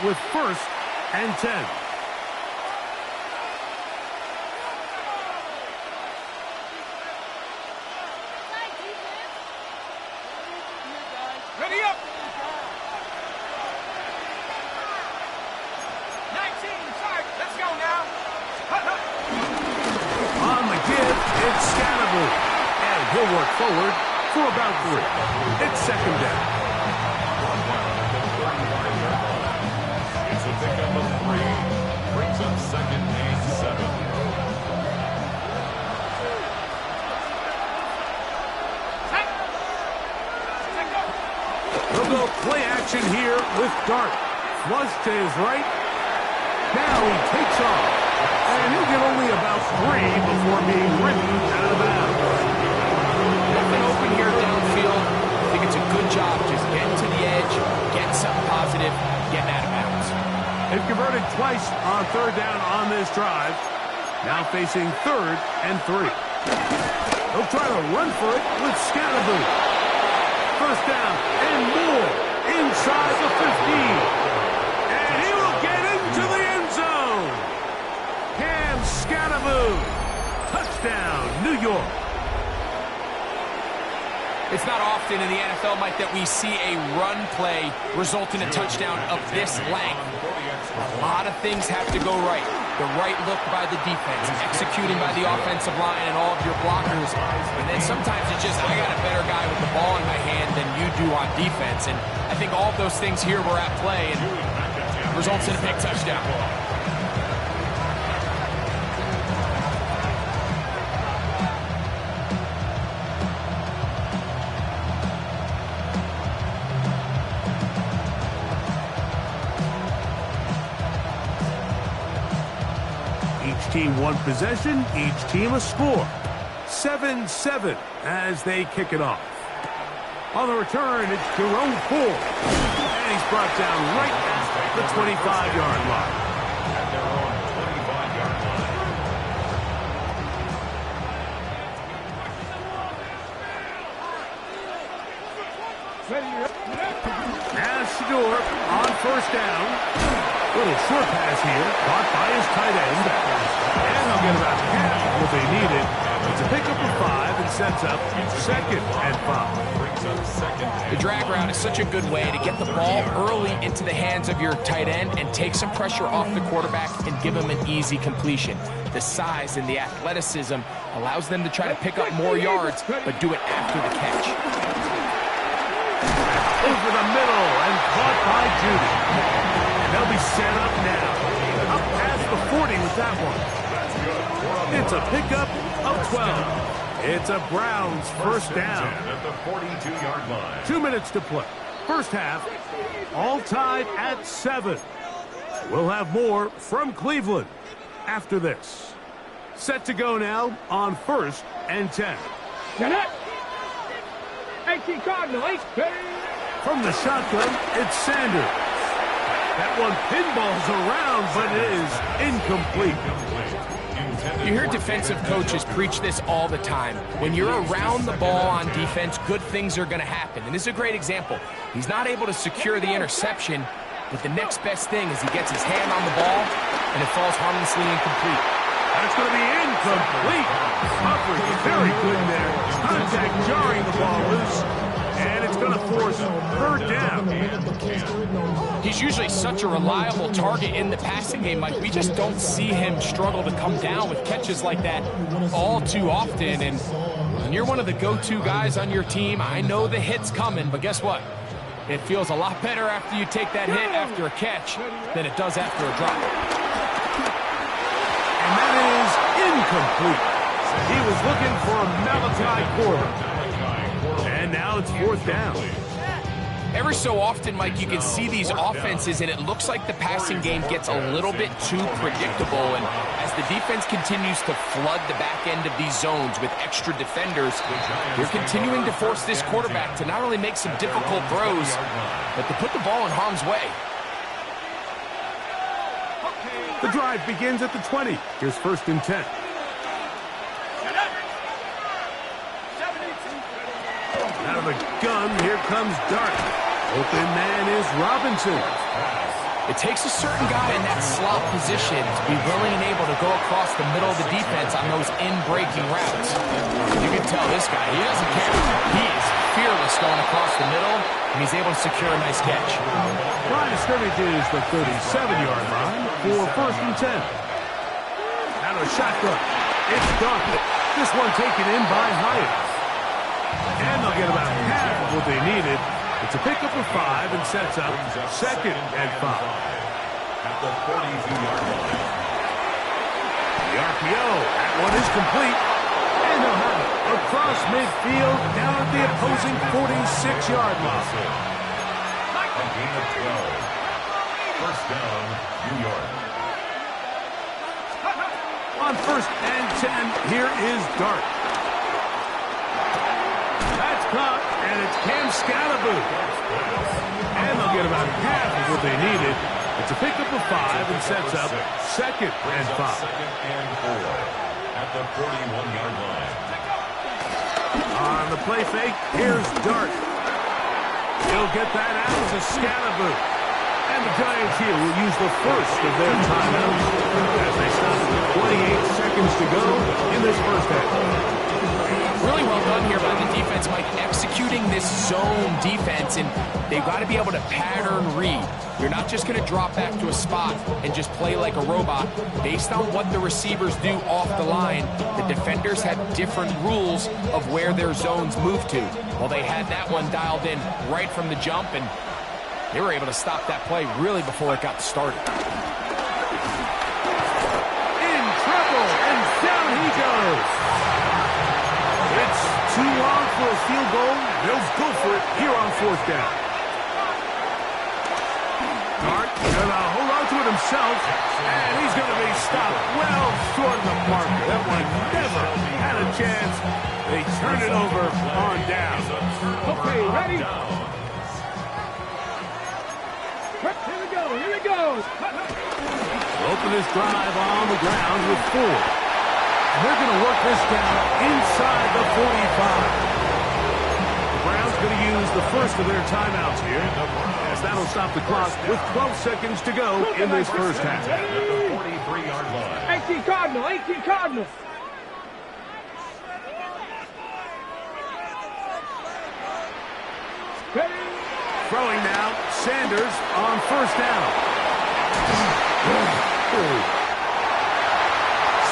with 1st and 10. Ready up! 19, sorry, let's go now. On the give, it's Scannable. And he'll work forward for about 3. It's 2nd down. It's a pickup of 3. Brings up 2nd and 7. He'll go play action here with Dart. Flush to his right. Now he takes off. And he'll get only about 3 before being ridden out of bounds. Nothing open here downfield. I think it's a good job just getting to the edge, getting something positive, getting out of bounds. They've converted twice on 3rd down on this drive. Now facing 3rd and 3. He'll try to run for it with Scannable. 1st down and more inside the 15. And he will get into the end zone. Cam Scannable. Touchdown, New York. It's not often in the NFL, Mike, that we see a run play result in a touchdown of this length. A lot of things have to go right. The right look by the defense, executing by the offensive line and all of your blockers. And then sometimes it's just, I got a better guy with the ball in my hand than you do on defense. And I think all of those things here were at play and results in a big touchdown. Each team one possession, each team a score. 7-7 as they kick it off. On the return, it's Jerome Ford. And he's brought down right at the 25-yard line. At their own 25-yard line. Now Shador on 1st down. Little short pass here, caught by his tight end. And they'll get about half of what they needed. It's a pickup of 5 and sets up 2nd and 5. Brings up 2nd. The drag route is such a good way to get the ball early into the hands of your tight end and take some pressure off the quarterback and give him an easy completion. The size and the athleticism allows them to try to pick up more yards, but do it after the catch. Over the middle and caught by Judy. And they'll be set up now. Up past the 40 with that one. It's a pickup of 12. It's a Browns 1st down. At the 42-yard line. 2 minutes to play. 1st half, all tied at 7. We'll have more from Cleveland after this. Set to go now on 1st and 10. Get it! 18 Cardinals. From the shotgun, it's Sanders. That one pinballs around, but it is incomplete. You hear defensive coaches preach this all the time. When you're around the ball on defense, good things are going to happen. And this is a great example. He's not able to secure the interception, but the next best thing is he gets his hand on the ball, and it falls harmlessly incomplete. That's going to be incomplete. Coverage very good there. Contact jarring the ball loose. And it's going to force 3rd down. He's usually such a reliable target in the passing game, Mike. We just don't see him struggle to come down with catches like that all too often. And when you're one of the go-to guys on your team, I know the hit's coming, but guess what? It feels a lot better after you take that hit after a catch than it does after a drop. And that is incomplete. He was looking for a Malachi Corder. And now it's 4th down. Every so often, Mike, you can see these offenses, and it looks like the passing game gets a little bit too predictable. And as the defense continues to flood the back end of these zones with extra defenders, they're continuing to force this quarterback to not only make some difficult throws, but to put the ball in harm's way. The drive begins at the 20. Here's 1st and 10. Out of the gun, here comes Dart. Open man is Robinson. It takes a certain guy in that slot position to be willing and able to go across the middle of the defense on those in-breaking routes. You can tell this guy, he doesn't care. He is fearless going across the middle, and he's able to secure a nice catch. Line of scrimmage is the 37-yard line for 1st and 10. Now to a shotgun. It's done. This one taken in by Hyatt. And they'll get about half of what they needed. It's a pickup of 5 and sets up 2nd and 5. At the 42-yard line. The RPO. That one is complete. And they'll have it across midfield down at the opposing 46-yard line. A gain of 12. First down, New York. On 1st and 10, here is Dart. That's caught, and it's Cam Scalaboo. And they'll get about half of what they needed. It's a pickup of 5 and sets up 2nd and 5. 2nd and 4 at the 41-yard line. On the play fake, here's Dart. He'll get that out to Scalaboo. And the Giants here will use the first of their timeouts as they stop with 28 seconds to go in this first half. Really well done here by the defense, Mike, executing this zone defense, and they've got to be able to pattern read. You're not just going to drop back to a spot and just play like a robot. Based on what the receivers do off the line, the defenders have different rules of where their zones move to. Well, they had that one dialed in right from the jump, and they were able to stop that play really before it got started. In trouble, and down he goes. It's too long for a field goal. They'll go for it here on 4th down. Dart gonna hold on to it himself, and he's gonna be stopped well short of the marker. That one never had a chance. They turn it over on down. Okay, ready? Here we go, here we go. Open this drive on the ground with 4. They're going to work this down inside the 45. The Browns going to use the first of their timeouts here, as that'll stop the clock with 12 seconds to go in this first half. At the 43-yard line. 18 Cardinal, 18 Cardinal. Throwing now, Sanders on 1st down.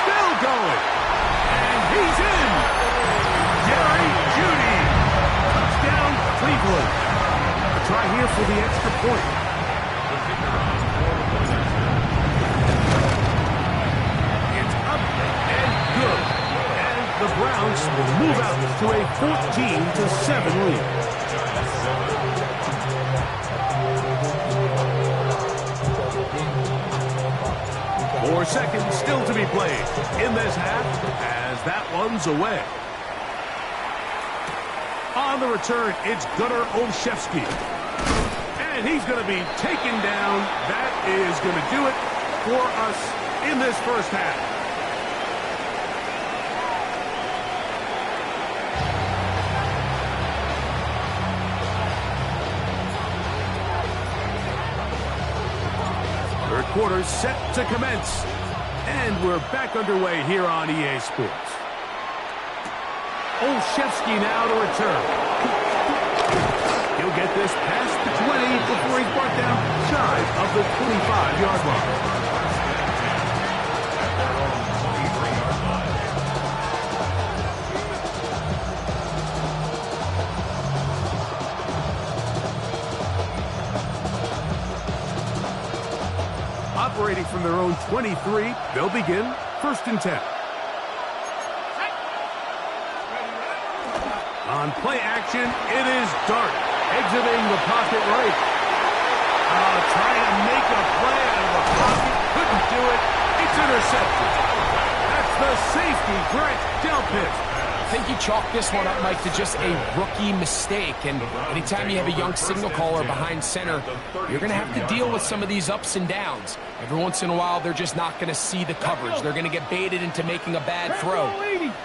Still going. And he's in. Jerry Jeudy. Touchdown, Cleveland. A try here for the extra point. It's up and good. And the Browns will move out to a 14-7 lead. 4 seconds still to be played in this half as that one's away. On the return, it's Gunnar Olszewski. And he's going to be taken down. That is going to do it for us in this first half. Third quarter set to commence. And we're back underway here on EA Sports. Olszewski now to return. He'll get this past the 20 before he's brought down shy of the 25-yard line. Operating from their own 23, they'll begin 1st and 10. On play action, it is Dart, exiting the pocket right. Trying to make a play out of the pocket, couldn't do it. It's intercepted. That's the safety, Grant Delpit. I think you chalk this one up, Mike, to just a rookie mistake. And anytime you have a young signal caller behind center, you're going to have to deal with some of these ups and downs. Every once in a while, they're just not going to see the coverage. They're going to get baited into making a bad throw.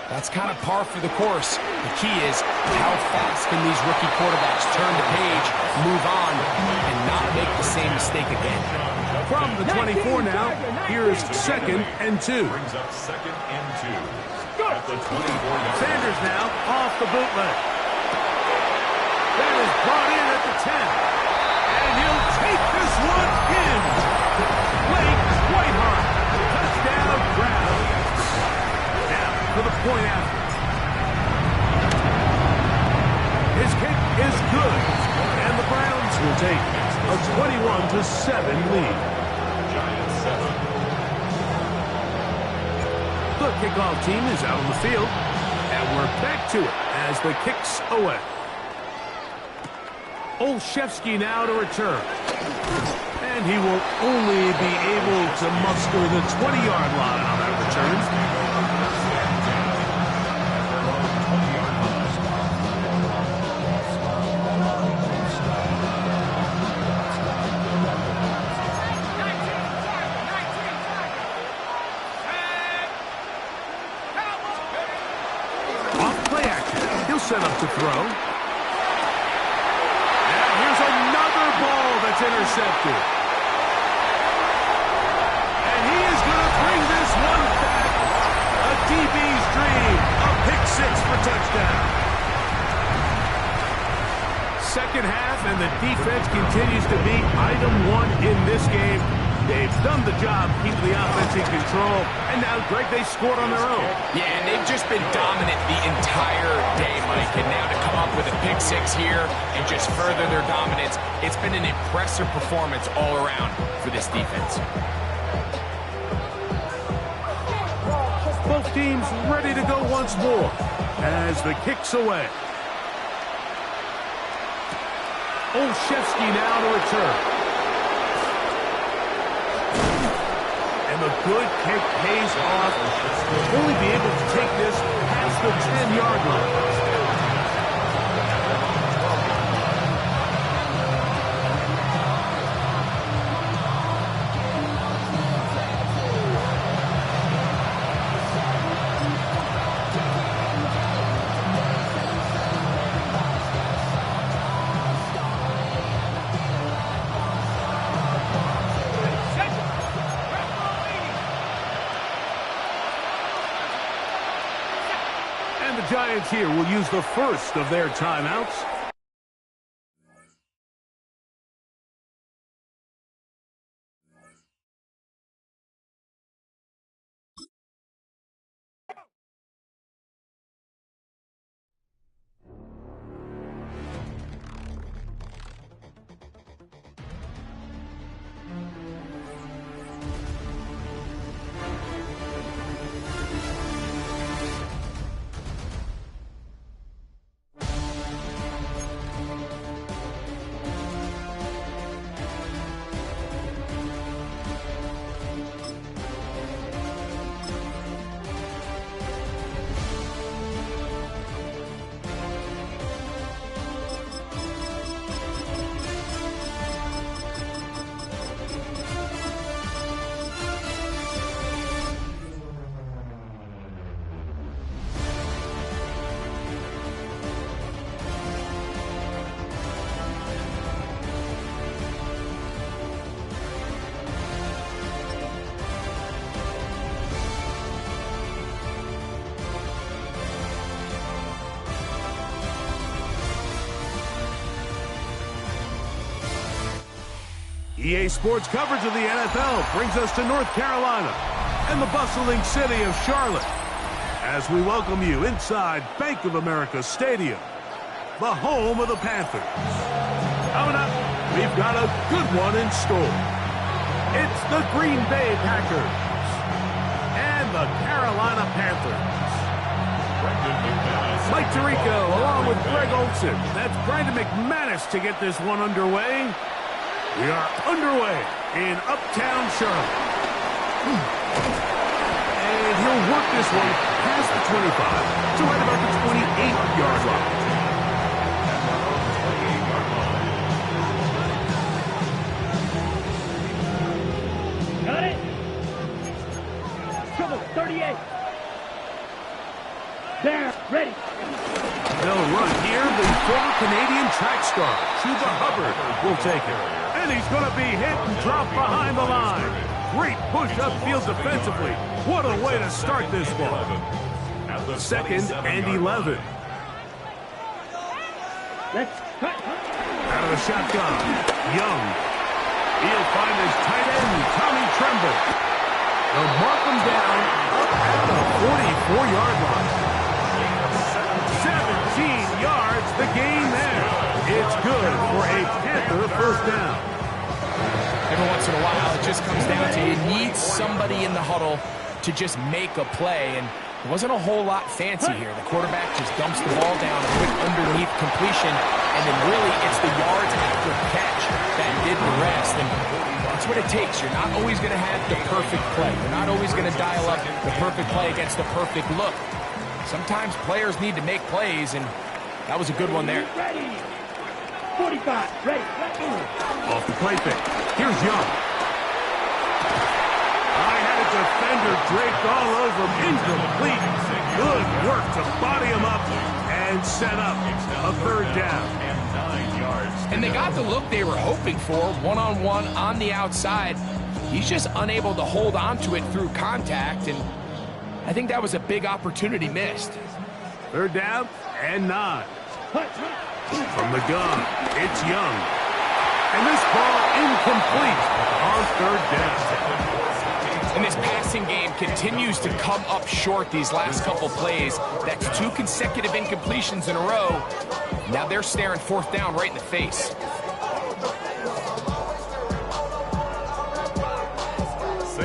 That's kind of par for the course. The key is how fast can these rookie quarterbacks turn the page, move on, and not make the same mistake again. From the 24 now, here's 2nd and 2. Brings up 2nd and 2. At the 24. Sanders now off the bootleg. That is brought in at the 10. And he'll take this one in. Blake Whiteheart. Touchdown grab. Now for the point after. His kick is good. And the Browns will take a 21-7 lead. Giants 7. The kickoff team is out on the field. And we're back to it as the kick's away. Olszewski now to return. And he will only be able to muster the 20-yard line on that return. Set up to throw. And here's another ball that's intercepted. And he is going to bring this one back. A DB's dream. A pick six for touchdown. Second half, and the defense continues to be item one in this game. They've done the job keeping the offense in control, and now, Greg, they scored on their own. Yeah, and they've just been dominant the entire day, Mike, and now to come up with a pick six here and just further their dominance, it's been an impressive performance all around for this defense. Both teams ready to go once more as the kick's away. Olszewski now to return. And the good kick pays off. Will only be able to take this past the 10-yard line. The Giants here will use the first of their timeouts. EA Sports coverage of the NFL brings us to North Carolina and the bustling city of Charlotte as we welcome you inside Bank of America Stadium, the home of the Panthers. Coming up, we've got a good one in store. It's the Green Bay Packers and the Carolina Panthers. Mike Tirico along with Greg Olson. That's Brandon McManus to get this one underway. We are underway in Uptown Charlotte. And he'll work this one past the 25 to right about the 28-yard line. Got it? Trouble, 38. There, ready. They'll run here. The former Canadian track star, Chuba Hubbard, will take it. And he's going to be hit and dropped behind the line. Great push upfield defensively. What a way to start this ball. Second and 11. Let's cut. Out of the shotgun, Young. He'll find his tight end, Tommy Tremble. They'll mark him down up at the 44-yard line. 17 yards, the gain there. It's good for a Panther first down. Every once in a while, it just comes down to you need somebody in the huddle to just make a play, and it wasn't a whole lot fancy here. The quarterback just dumps the ball down, a quick underneath completion, and then really it's the yards after the catch that did the rest, and that's what it takes. You're not always going to have the perfect play. You're not always going to dial up the perfect play against the perfect look. Sometimes players need to make plays, and that was a good one there. Ready. 45. Ready. Off the play fake. Here's Young. I had a defender draped all over him. Incomplete. Good work to body him up and set up a third down. And they got the look they were hoping for, one-on-one on the outside. He's just unable to hold on to it through contact, and I think that was a big opportunity missed. Third down and 9. From the gun, it's Young. And this ball incomplete on third down. And this passing game continues to come up short these last couple plays. That's 2 consecutive incompletions in a row. Now they're staring fourth down right in the face.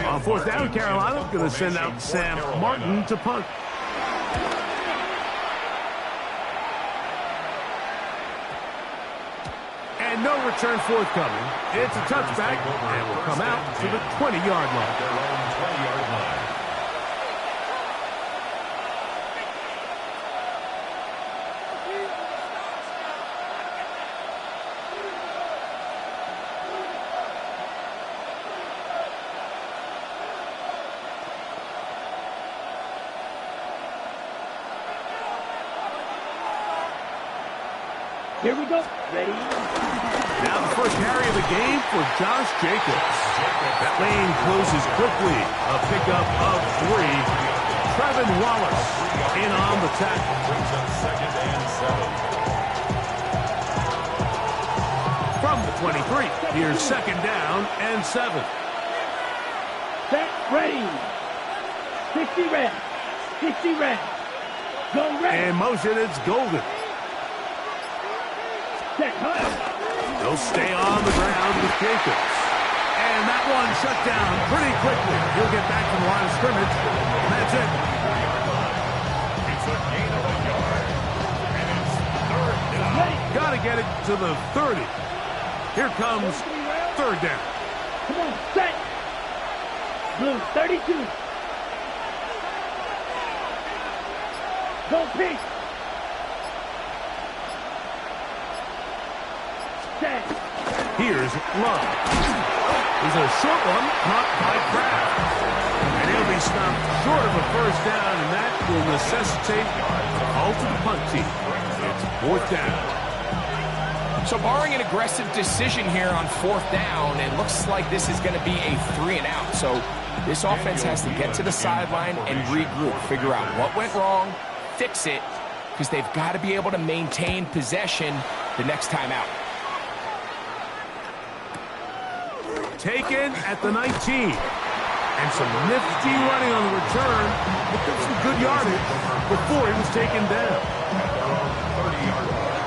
On fourth down, Carolina going to send out Sam Martin to punt. And no return forthcoming. It's a touchback, and will come out to the 20-yard line. Here we go. Ready. Now the first carry of the game for Josh Jacobs. That lane closes quickly. A pickup of 3. Trevin Wallace in on the tackle. Second and 7. From the 23, here's second down and 7. Set. Ready. 60 red. 60 red. Go red. In motion, it's Golden. Set. They'll stay on the ground with Jacobs. And that one shut down pretty quickly. He'll get back to the line of scrimmage. And that's it. It's a gain of a yard. And it's third down. Got to get it to the 30. Here comes third down. Come on. Set. Blue. 32. Go pink. Set. Here's Love. He's a short one, caught by Kraft. And he'll be stopped short of a first down, and that will necessitate a call to the punt team. It's fourth down. So barring an aggressive decision here on fourth down, it looks like this is going to be a 3 and out. So this offense has to get to the sideline and regroup, figure out what went wrong, fix it, because they've got to be able to maintain possession the next time out. Taken at the 19. And some nifty running on the return. Picked up some good yardage before he was taken down. 30-yard line.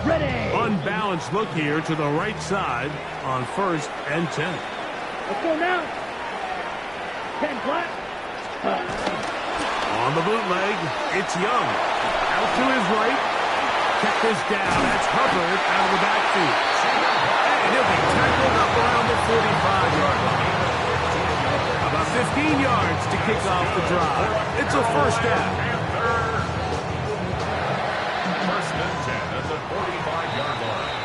Ready. Unbalanced look here to the right side on first and 10. Let's go now. 10 flat. On the bootleg, it's Young. Out to his right. Check this down. That's Hubbard out of the backfield. And he'll be tackled up around the 45-yard line. About 15 yards to kick off the drive. It's a first down. First and 10 at the 45-yard line.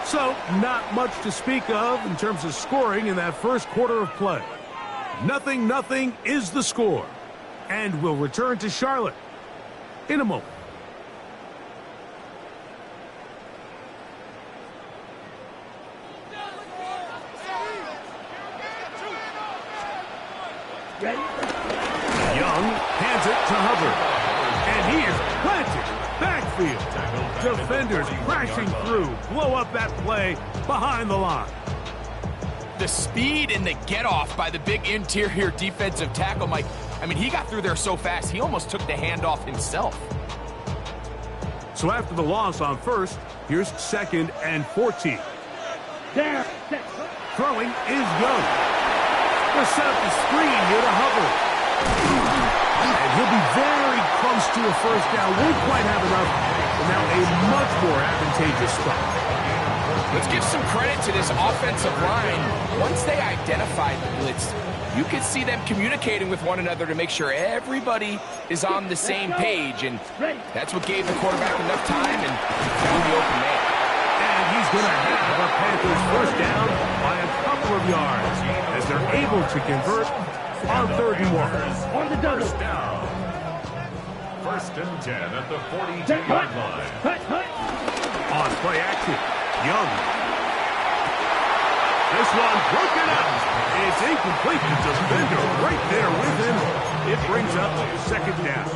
So, not much to speak of in terms of scoring in that first quarter of play. 0-0 is the score. And we'll return to Charlotte in a moment. Ready? Young hands it to Hubbard. And he is planted backfield. Defenders crashing through. Blow up that play behind the line. The speed and the get-off by the big interior defensive tackle, Mike. I mean, he got through there so fast, he almost took the handoff himself. So after the loss on first, here's 2nd and 14. There. Set. Throwing is Young. They'll set up the screen here to Hubbard. And he'll be very close to a first down. Won't quite have enough, but now a much more advantageous spot. Let's give some credit to this offensive line. Once they identified the blitz, you could see them communicating with one another to make sure everybody is on the same page, and that's what gave the quarterback enough time and found the open man. And he's going to have a Panthers first down by a couple of yards as they're able to convert on 3rd and 1. On the double. First down. 1st and 10 at the 42-yard line. Hut. On play action, Young. This one broken up. It's incomplete. The defender right there with him. It brings up 2nd down.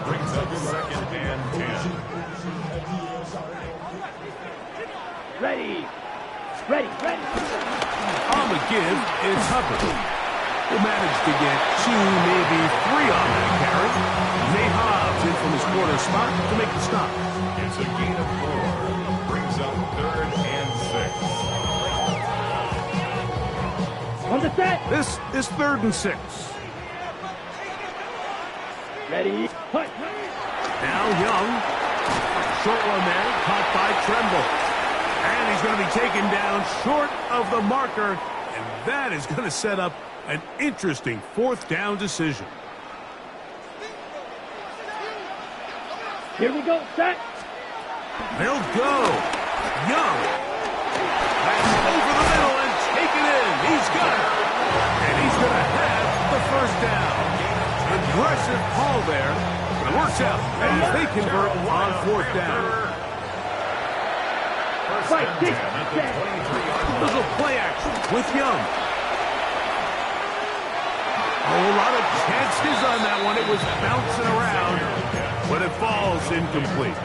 Brings up 2nd and 10. Ready. On the give, it's Hubbard. Will manage to get 2, maybe 3 on that carry. Nate Hobbs in from his corner spot to make the stop. It's a gain of 4. Brings up 3rd and 6. On the set. This is 3rd and 6. Ready. Hut. Now Young. Short one there, caught by Tremble. And he's going to be taken down short of the marker. And that is going to set up an interesting 4th down decision. Here we go. Set. They'll go. Young. That's over the middle and taken in. He's got it. And he's going to have the first down. Aggressive call there. It works out as they convert on 4th down. Fight. This. Little play action with Young. A whole lot of chances on that one. It was bouncing around, but it falls incomplete.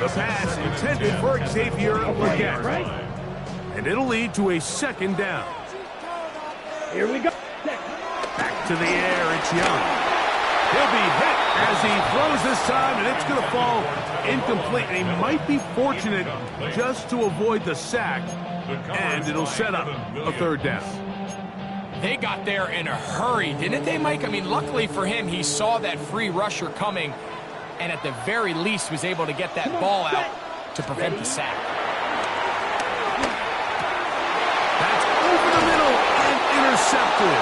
The pass intended for Xavier Legette. Right. And it'll lead to a 2nd down. Here we go. Back to the air, it's Young. He'll be hit as he throws this time, and it's going to fall incomplete. And he might be fortunate just to avoid the sack, and it'll set up a 3rd down. They got there in a hurry, didn't they, Mike? I mean, luckily for him, he saw that free rusher coming, and at the very least was able to get that ball out to prevent the sack. That's over the middle and intercepted.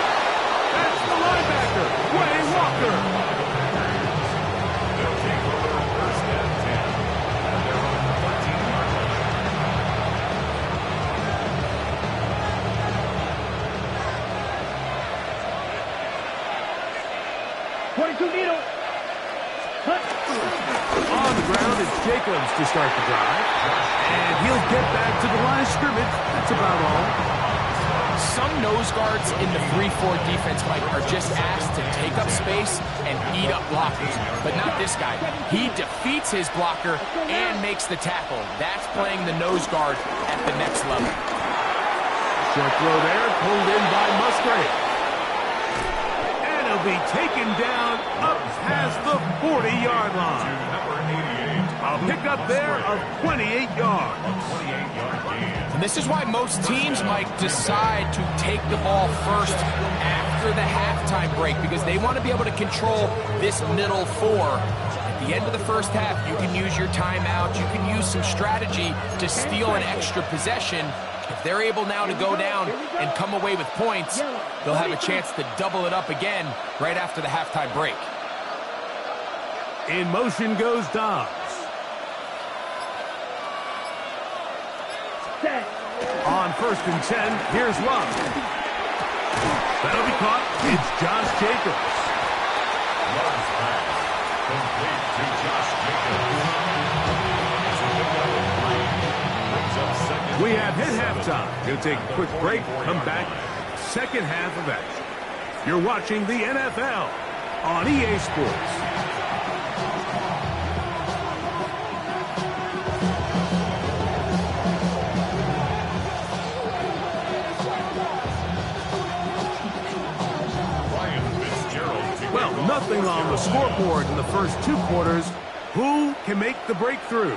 That's the linebacker, Wayne Walker. They'll take over 1st and 10. They're on the 14-yard line. 22 needle. Hut. On the ground, it's Jacobs to start the drive. And he'll get back to the line of scrimmage. That's about all. Some nose guards in the 3-4 defense, Mike, are just asked to take up space and eat up blockers. But not this guy. He defeats his blocker and makes the tackle. That's playing the nose guard at the next level. Short throw there, pulled in by Musgrave. And he'll be taken down up past the 40-yard line. Number 88. A pickup there of 28 yards. 28-yard gain. And this is why most teams, Mike, decide to take the ball first after the halftime break, because they want to be able to control this middle 4. At the end of the first half, you can use your timeout, you can use some strategy to steal an extra possession. If they're able now to go down and come away with points, they'll have a chance to double it up again right after the halftime break. In motion goes Dobbs. Set. On 1st and 10, here's Love. That'll be caught. It's Josh Jacobs. Yards pass. Complete to Josh Jacobs. It's a pickup of 3. Brings up second. We have hit and 7. halftime. Going to take a quick break. Come back. Second half of action. You're watching the NFL on EA Sports. Well, nothing on the scoreboard in the first 2 quarters. Who can make the breakthrough?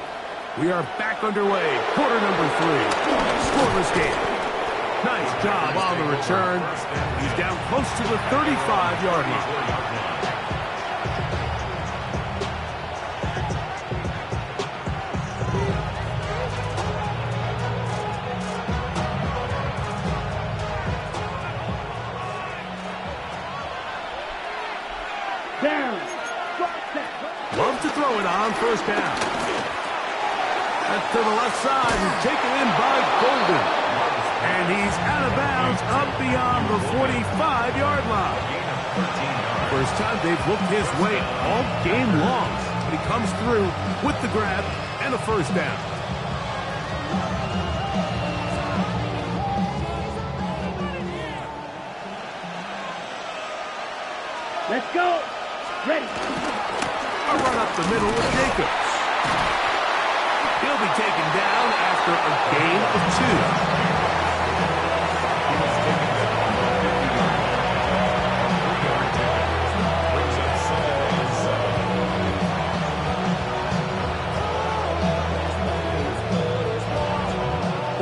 We are back underway. Quarter number 3. Scoreless game. Nice job on the return. He's down close to the 35-yard line. Down. Love to throw it on first down. That's to the left side and taken in by Golden. And he's out of bounds up beyond the 45-yard line. First time they've looked his way all game long. But he comes through with the grab and a first down. Let's go. Ready. A run up the middle with Jacobs. He'll be taken down after a gain of 2.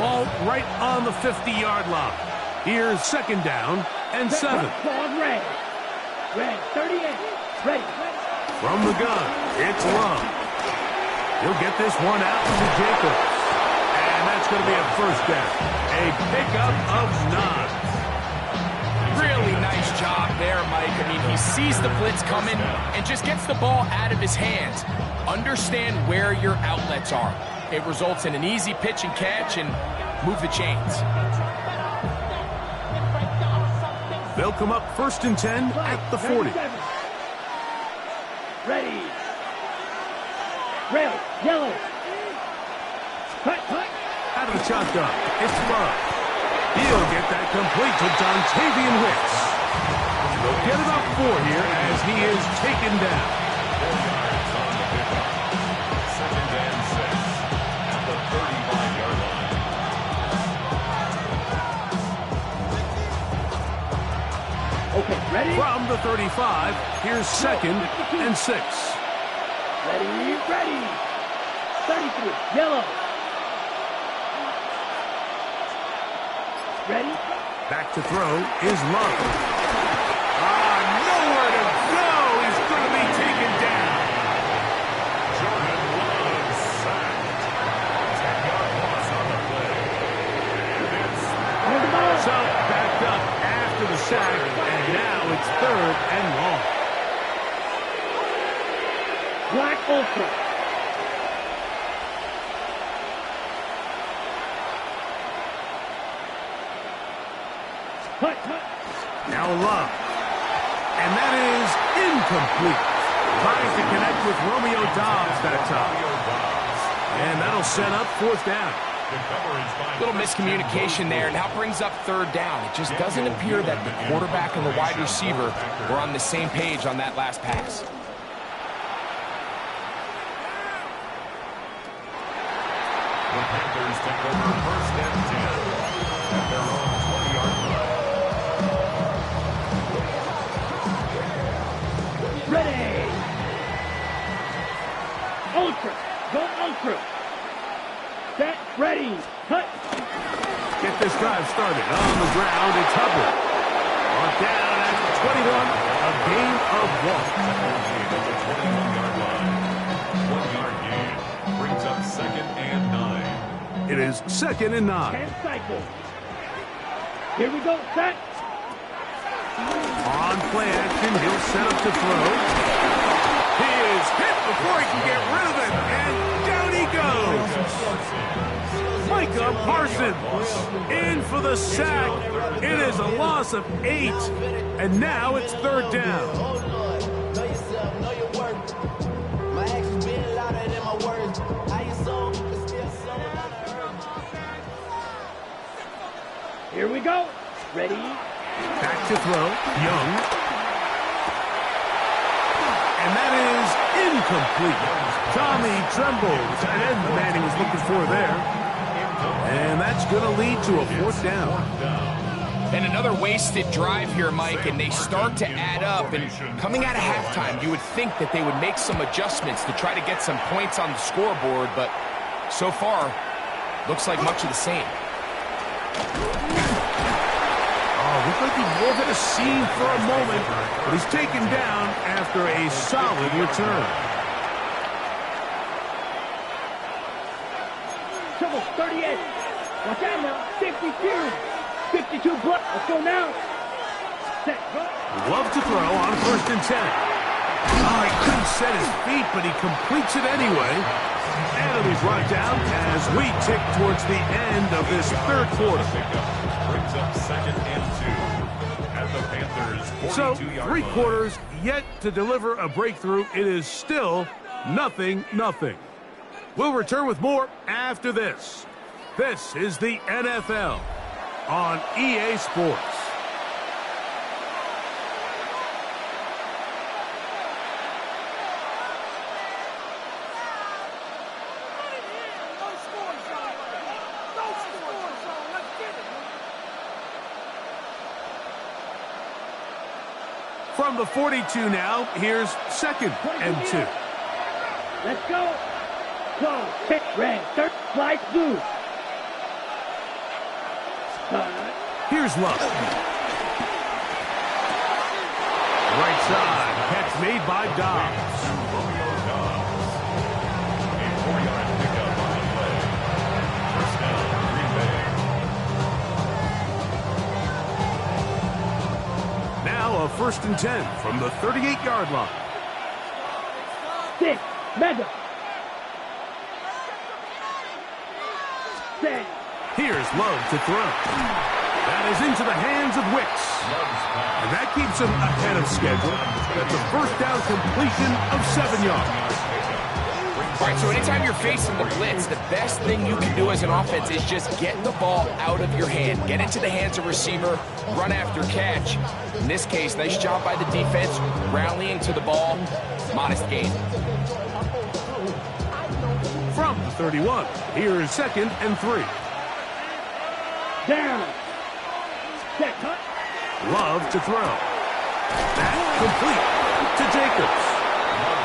Ball right on the 50-yard line. Here's second down and 7. Ball red. Red, 38. Ready. From the gun, it's Love. He'll get this one out to Jacobs. And that's going to be a first down. A pickup of 9. Really nice job there, Mike. I mean, he sees the blitz coming and just gets the ball out of his hands. Understand where your outlets are. It results in an easy pitch and catch and move the chains. They'll come up first and 10 at the 40. Ready. Red, yellow. Cut. Out of the shotgun, it's Love. He'll get that complete to Dontavian Wicks. They'll get about 4 here as he is taken down. 4 yards on the pickup. Second and 6 at the 35-yard line. Okay, ready? From the 35, here's second and 6. Ready. 33, yellow. Ready? Back to throw is Love. Nowhere to go. He's going to be taken down. Jordan Love sacked. 10-yard loss on the play. And it's On the ball. So backed up after the sack, and now it's third and long. Black Ultra. Cut. Now Love. And that is incomplete. Trying to connect with Romeo Dobbs that time. And that'll set up fourth down. Little miscommunication there, and now brings up third down. It just doesn't appear that the quarterback and the wide receiver were on the same page on that last pass. The Panthers take over first and 10 at their own 20-yard line. Ready. Ultra. Go Ultra. Set. Ready. Cut. Get this drive started. On the ground, it's Hubbard. On down at the 21, a gain of 1. At the 21-yard line. 1-yard gain brings up second and 9. It is second and 9. 10 cycles. Here we go. Set. On play action, he'll set up to throw. He is hit before he can get rid of it, and down he goes. Micah Parsons in for for the sack. It is a loss of 8. And now it's third down. Here we go. Ready? Back to throw. Young. And that is incomplete. Tommy Tremble, tight end, the man he was looking for there. And that's going to lead to a fourth down. And another wasted drive here, Mike, and they start to add up. And coming out of halftime, you would think that they would make some adjustments to try to get some points on the scoreboard, but so far, looks like much of the same. Looks like he was at a scene for a moment, but he's taken down after a solid return. Trouble 38. Watch out now. 52. 52 block. Let's go now. Set. Go. Love to throw on 1st and 10. He couldn't set his feet, but he completes it anyway. And it'll be brought down as we tick towards the end of this third quarter. Brings up 2nd and 2 at the Panthers' 42-yard line. 3 quarters yet to deliver a breakthrough. It is still 0-0. We'll return with more after this. This is the NFL on EA Sports. From the 42 now, here's 2nd and 2. Let's go. Go. Hit red. Third. Slide blue. Here's Love. Right side. Catch made by Dobbs. Romeo Dobbs. A 4-yard pickup on the play. First down, Green Bay. Now a 1st and 10 from the 38-yard line. 6. Madden. 10. Here's Love to throw. That is into the hands of Wicks. And that keeps him ahead of schedule. That's a first down completion of 7 yards. All right, so anytime you're facing the blitz, the best thing you can do as an offense is just get the ball out of your hand. Get into the hands of receiver, run after catch. In this case, nice job by the defense, rallying to the ball. Modest gain. From the 31, here is 2nd and 3. Down. Set. Cut. Love to throw. That complete to Jacobs.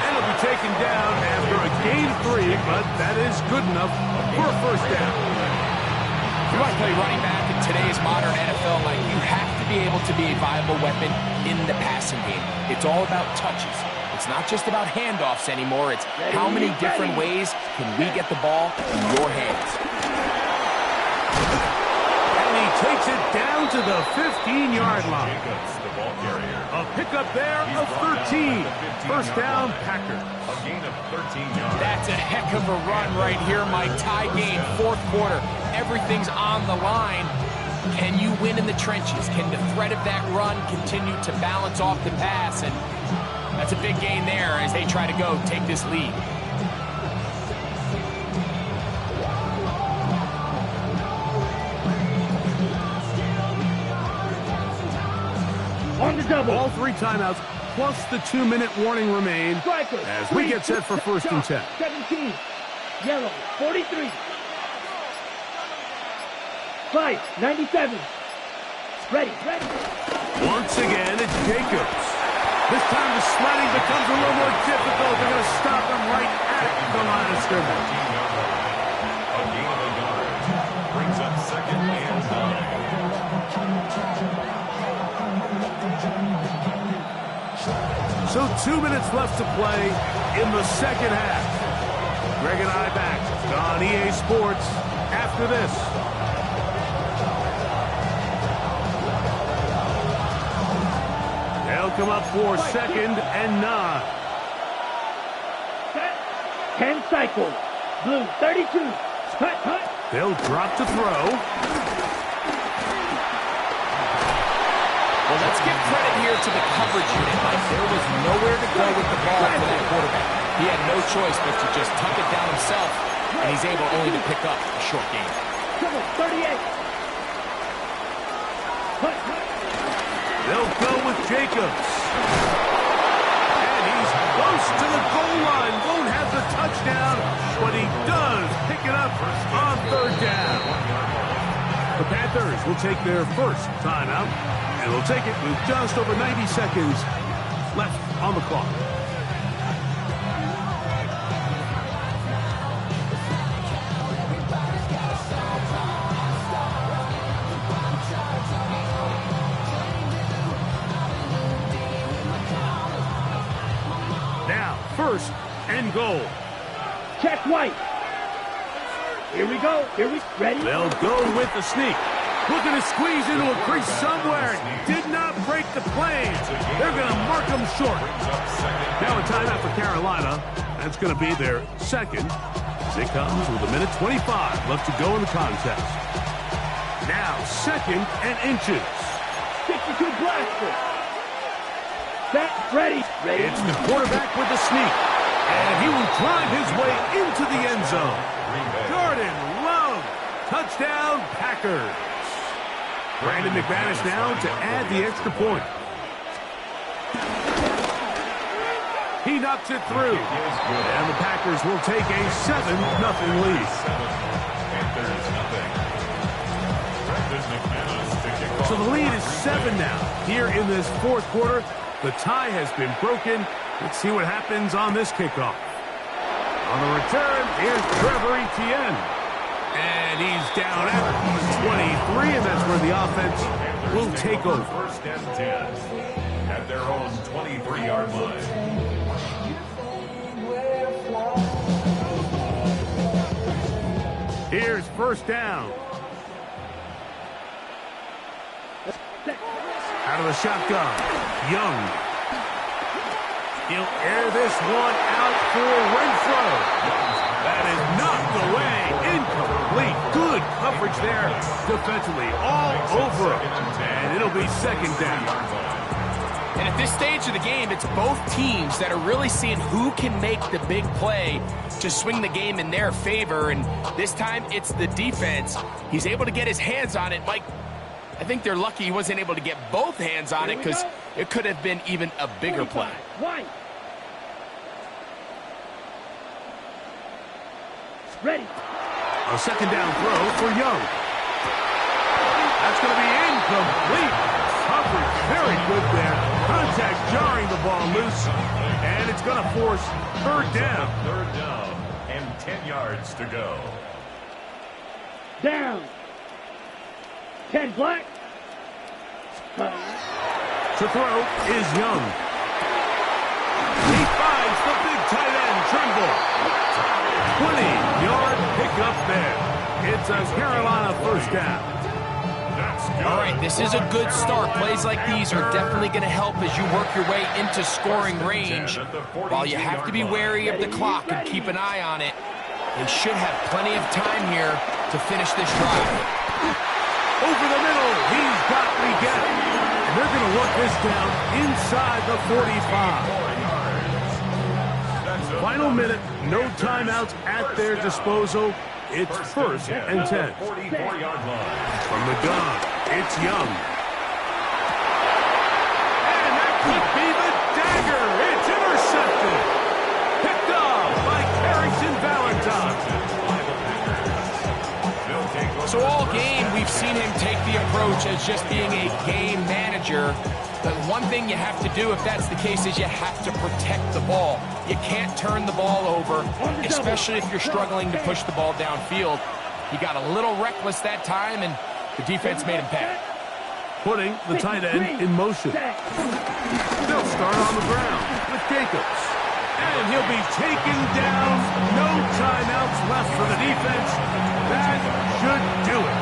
And it'll be taken down after a gain of 3, but that is good enough for a first down. If you want to play running back in today's modern NFL, Mike, you have to be able to be a viable weapon in the passing game. It's all about touches. It's not just about handoffs anymore. It's how many different ways can we get the ball in your hands. And he takes it down to the 15-yard line. Jacobs, the ball carrier. A pickup there of 13. First down, Packers. A gain of 13 yards. That's a heck of a run right here, Mike. Tie game, 4th quarter. Everything's on the line. Can you win in the trenches? Can the threat of that run continue to balance off the pass? And that's a big gain there as they try to go take this lead. On the double. All 3 timeouts plus the 2-minute warning remain as we get set for 1st and 10. 17. Yellow. 43. 5. 97. Ready. Once again, it's Jacobs. This time the sledding becomes a little more difficult. They're going to stop him right at the line of scrimmage. A gain of a yard. Brings up 2nd and 9. So 2 minutes left to play in the second half. Greg and I back on EA Sports after this. They'll come up for 2nd and 9. 10 cycles. Blue 32. Cut. They'll drop to throw. give credit here to the coverage unit, Mike. There was nowhere to go with the ball for that quarterback. He had no choice but to just tuck it down himself, and he's able only to pick up a short gain. 38. They'll go with Jacobs. And he's close to the goal line. Won't have the touchdown, but he does pick it up on third down. The Panthers will take their first timeout, and they'll take it with just over 90 seconds left on the clock. Now, first and goal. Check White. Here we go. Ready? They'll go with the sneak. Looking to squeeze into a crease somewhere. Did not break the plane. They're going to mark him short. Now a timeout for Carolina. That's going to be their second. As it comes with 1:25 left to go in the contest. Now second and inches. 62 blaster. Set. Ready. It's the quarterback with the sneak. And he will drive his way into the end zone. Jordan Love. Touchdown, Packers. Brandon McManus now to add the extra point. He knocks it through. And the Packers will take a 7-0 lead. So the lead is 7 now. Here in this fourth quarter, the tie has been broken. Let's see what happens on this kickoff. On the return, here's Trevor Etienne. And he's down at 23, and that's where the offense will take over. First and 10 at their own 23-yard line. Here's first down. Out of the shotgun, Young. He'll air this one out for Renfro. That is knocked away. Incomplete. Good coverage there defensively. All over him. And it'll be second down. And at this stage of the game, it's both teams that are really seeing who can make the big play to swing the game in their favor. And this time, it's the defense. He's able to get his hands on it. Mike, I think they're lucky he wasn't able to get both hands on it because it could have been even a bigger play. White. Ready. A second down throw for Young. That's going to be incomplete. Coverage very good there. Contact jarring the ball loose. And it's going to force third down. Third down and 10 yards to go. Down. 10 black. To throw is Young. He finds the big tight end, Trimble. 20-yard pickup there. It's a Carolina first down. That's good. All right, this is a good start. Plays like these are definitely going to help as you work your way into scoring range. While you have to be wary of the clock and keep an eye on it, they should have plenty of time here to finish this drive. Over the middle, he's got Leggett. And they're going to work this down inside the 45. Final minute, no timeouts at their disposal. It's first and 10. From the gun, it's Young. And that could be the dagger. It's intercepted. Picked off by Carrington Valentine. So all game, we've seen him take the approach as just being a game manager. But one thing you have to do, if that's the case, is you have to protect the ball. You can't turn the ball over, especially if you're struggling to push the ball downfield. He got a little reckless that time, and the defense made him pay. Putting the tight end in motion. They'll start on the ground with Jacobs. And he'll be taken down. No timeouts left for the defense. That should do it.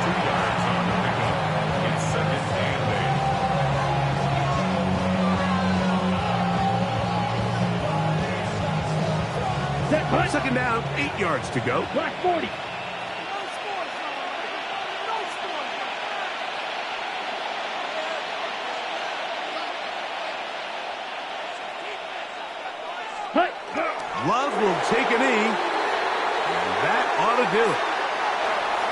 Second down, 8 yards to go. Black 40. Love will take a knee, and that ought to do it.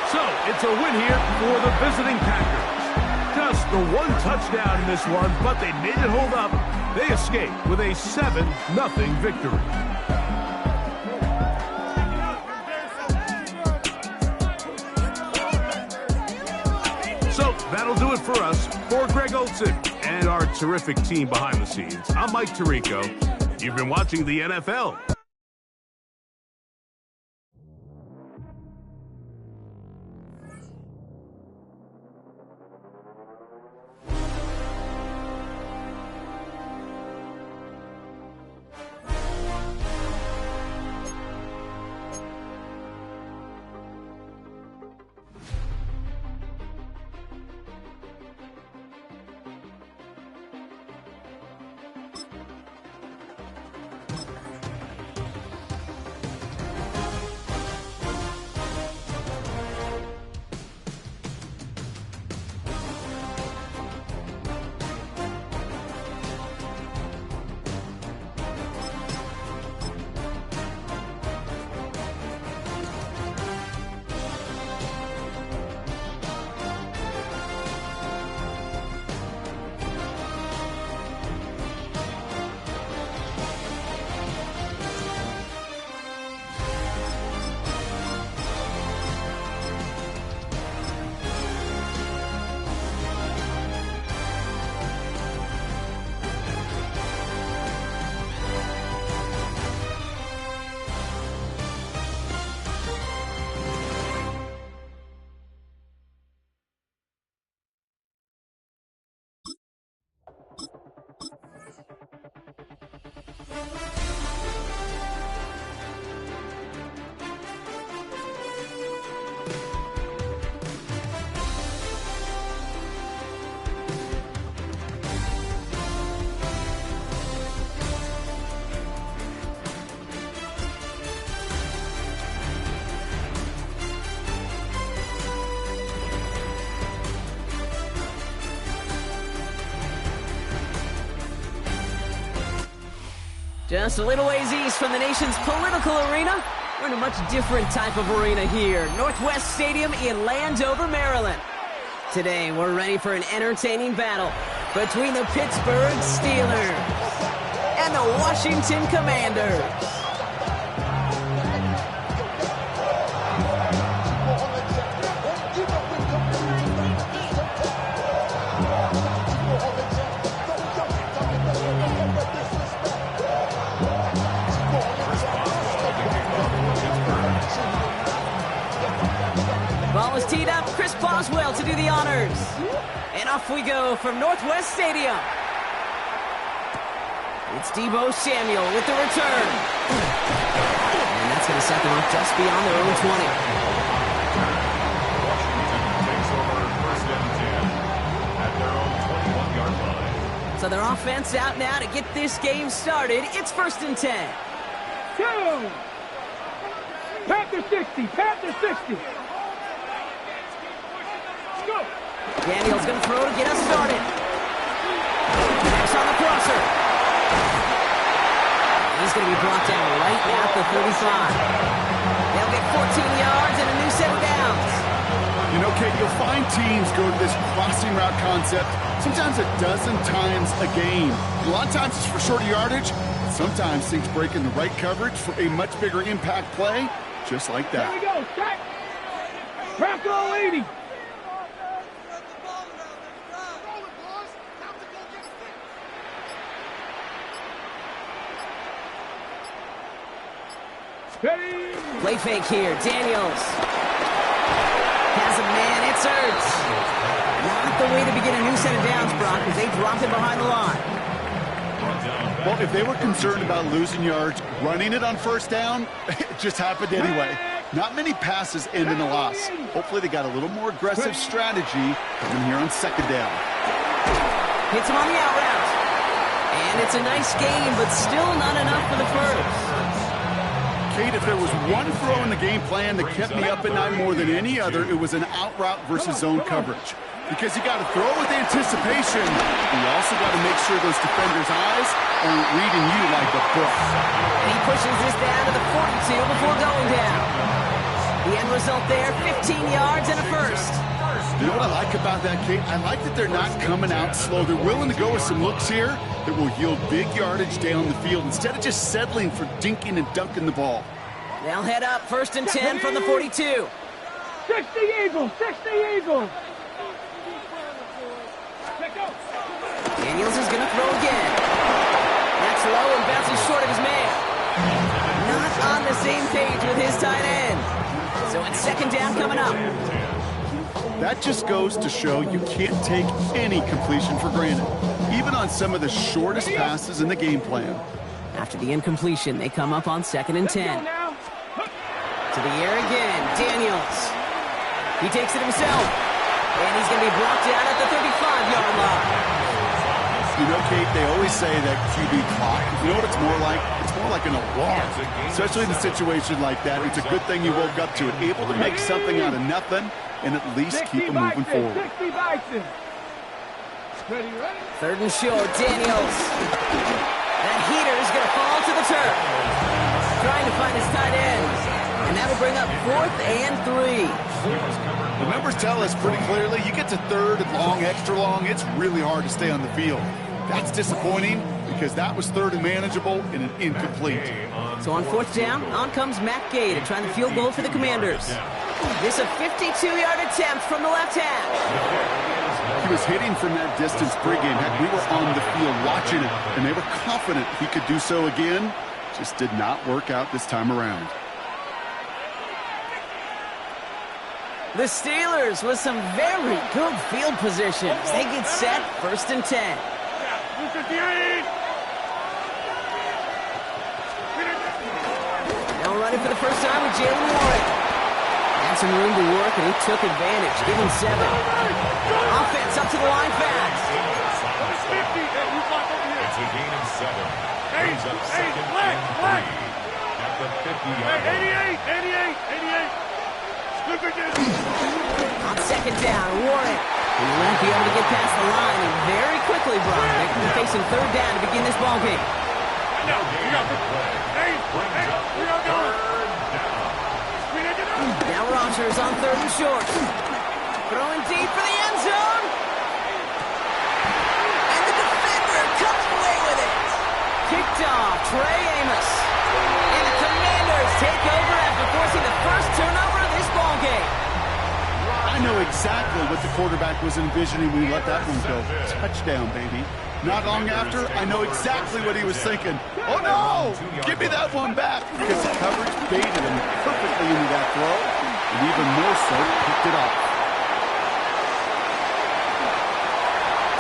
So, it's a win here for the visiting Packers. Just the one touchdown in this one, but they made it hold up. They escaped with a 7-0 victory. So, that'll do it for us. For Greg Olsen and our terrific team behind the scenes, I'm Mike Tirico. You've been watching the NFL. Just a little ways east from the nation's political arena, we're in a much different type of arena here, Northwest Stadium in Landover, Maryland. Today, we're ready for an entertaining battle between the Pittsburgh Steelers and the Washington Commanders. Ball is teed up, Chris Boswell to do the honors. And off we go from Northwest Stadium. It's Deebo Samuel with the return. And that's going to set them up just beyond their own 20. Takes over first and 10 at their own 21-yard line. So their offense out now to get this game started. It's first and 10. Two. Panther 60. Panther 60. Go. Daniel's going to throw to get us started. Next on the crosser. He's going to be brought down right at the 35. They'll get 14 yards and a new set of downs. You know, Kate, you'll find teams go to this crossing route concept sometimes a dozen times a game. A lot of times it's for shorter yardage. Sometimes things break in the right coverage for a much bigger impact play, just like that. Here we go. Stack. Bronco 80. Play fake here. Daniels has a man. It's Ertz. Not the way to begin a new set of downs, Brock, as they dropped it behind the line. Well, if they were concerned about losing yards, running it on first down, it just happened anyway. Not many passes end in a loss. Hopefully they got a little more aggressive strategy coming here on second down. Hits him on the out route. And it's a nice game, but still not enough for the first. Kate, if there was one throw in the game plan that kept me up at night more than any other, it was an out route versus zone coverage. Because you got to throw with anticipation, you also got to make sure those defenders' eyes aren't reading you like a book. And he pushes this down to the 42 before going down. The end result there, 15 yards and a first. You know what I like about that, Kate? I like that they're not coming out slow. They're willing to go with some looks here that will yield big yardage down the field instead of just settling for dinking and dunking the ball. They'll head up 1st and 10 from the 42. 60 Eagles, 60 Eagles. Daniels is going to throw again. That's low and bounces short of his man. Not on the same page with his tight end. So it's 2nd down coming up. That just goes to show you can't take any completion for granted, even on some of the shortest passes in the game plan. After the incompletion, they come up on 2nd and 10. To the air again, Daniels. He takes it himself. And he's going to be brought down at the 35-yard line. You know, Kate, they always say that QB clock. You know what it's more like? It's more like an alarm, especially in a situation like that. It's a good thing you woke up to it, able to make something out of nothing and at least keep them moving forward. 60 Bison. Ready? 3rd and short, Daniels. That heater is going to fall to the turf. Trying to find his tight end. And that'll bring up 4th and 3. The numbers tell us pretty clearly, you get to 3rd and long, extra long, it's really hard to stay on the field. That's disappointing because that was 3rd and manageable and an incomplete. So on 4th down, on comes Matt Gay to try the field goal for the Commanders. This a 52-yard attempt from the left half. He was hitting from that distance pregame. Heck, we were on the field watching it, and they were confident he could do so again. Just did not work out this time around. The Steelers with some very good field positions. They get set, 1st and 10. Now running for the first time with Jalen Warren. Had some room to work, and he took advantage, giving 7. Offense up to the line fast. It's a gain of 7. Brings up 2nd and 3 at the 50-yard line. 88. On 2nd down, Warren. He won't be able to get past the line, and very quickly, Brock, they can be facing 3rd down to begin this ballgame. Now Rodgers on 3rd and short. Throwing deep for the end zone. And the defender comes away with it. Kicked off, Trey Amos. And the Commanders take over after forcing the first turnover of this ballgame. I know exactly what the quarterback was envisioning when he let that one go. Touchdown, baby. Not long after, I know exactly what he was thinking. Oh, no! Give me that one back! Because the coverage baited him perfectly into that throw, and even more so, picked it off.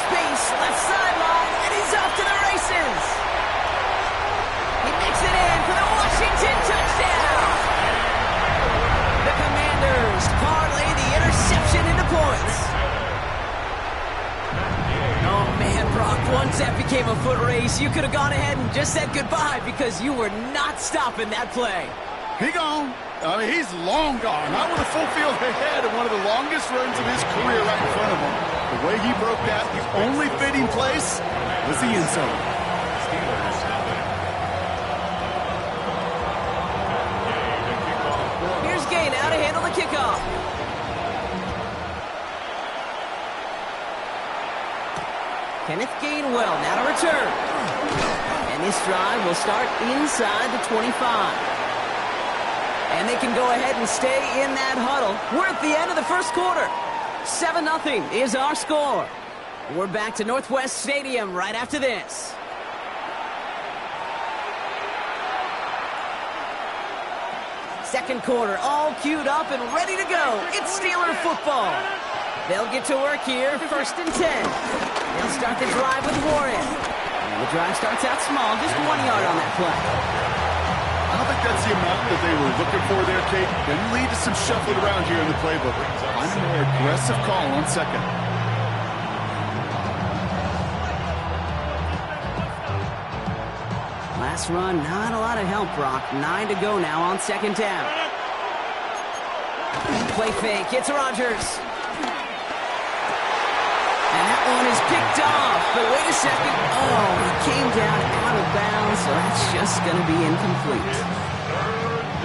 Space, left sideline, and he's off to the races. He makes it in for the Washington touchdown. The Commanders parlay the interception into points. Oh, man, Brock, once that became a foot race, you could have gone ahead and just said goodbye because you were not stopping that play. He gone. I mean, he's long gone. Not with a full field ahead and one of the longest runs of his career right in front of him. The way he broke that, the only fitting place was the end zone. Here's Gay now to handle the kickoff. Kenneth Gainwell now to return. And this drive will start inside the 25. And they can go ahead and stay in that huddle. We're at the end of the first quarter. 7-0 is our score. We're back to Northwest Stadium right after this. Second quarter, all queued up and ready to go. It's Steeler football. They'll get to work here, 1st and 10. They'll start the drive with Warren. And the drive starts out small, just 1 yard on that play. I don't think that's the amount that they were looking for there, Kate. Then lead to some shuffling around here in the playbook. Find a more aggressive call on 2nd. Last run, not a lot of help, Brock. 9 to go now on 2nd down. Play fake, it's Rodgers. And that one is picked off. But wait a second. Oh, he came down out of bounds, so that's just going to be incomplete.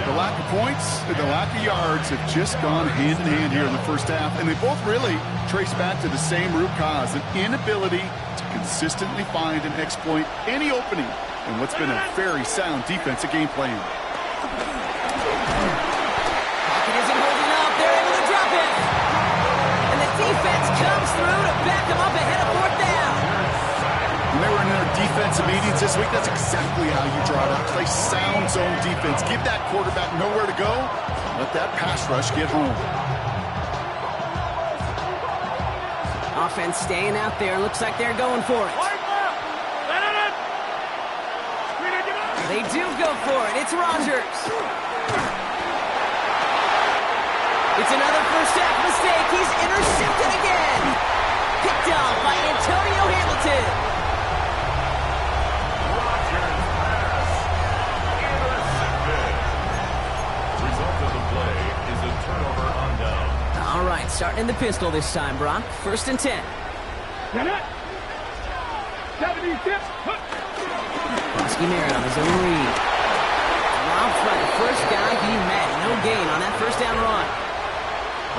The lack of points and the lack of yards have just gone hand in hand here in the first half, and they both really trace back to the same root cause, an inability to consistently find and exploit any opening in what's been a very sound defensive game plan. Pocket isn't holding up. They're able to drop it. And the defense comes through to back them up ahead of fourth down. When they were in their defensive meetings this week, that's exactly how you draw it up. Play sound zone defense. Give that quarterback nowhere to go. Let that pass rush get home. Offense staying out there. Looks like they're going for it. They do go for it. It's Rodgers. It's another first half mistake. He's intercepted again. Picked off by Antonio Hamilton. All right, starting in the pistol this time, Brock. 1st and 10. 76. Husky Merritt on his own read. Robbed by the first guy he met. No gain on that first down run.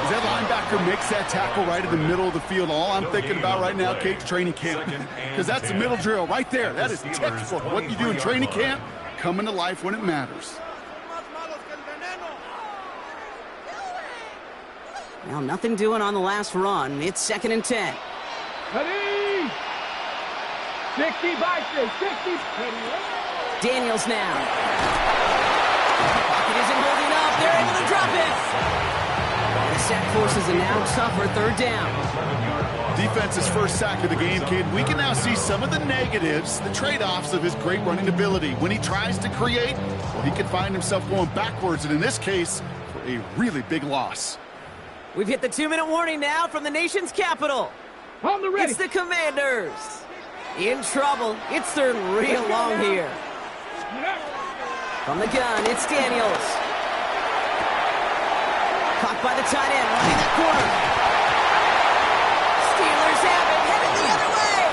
As that linebacker makes that tackle right in the middle of the field, all I'm thinking about right now, Kate's training camp. Because that's the middle drill right there. That is textbook. What you do in training camp, coming to life when it matters. Well, nothing doing on the last run. It's 2nd and 10. Ready? 60 by 60. Daniels now. Pocket isn't holding up. They're able to drop it. And the sack forces a now tougher 3rd down. Defense's first sack of the game, kid. We can now see some of the negatives, the trade-offs of his great running ability. When he tries to create, well, he can find himself going backwards, and in this case, for a really big loss. We've hit the 2-minute warning now from the nation's capital. On the ready. It's the Commanders. In trouble. It's 3rd and real long here. From the gun, it's Daniels. Caught by the tight end, running that corner. Steelers have it, headed the other way.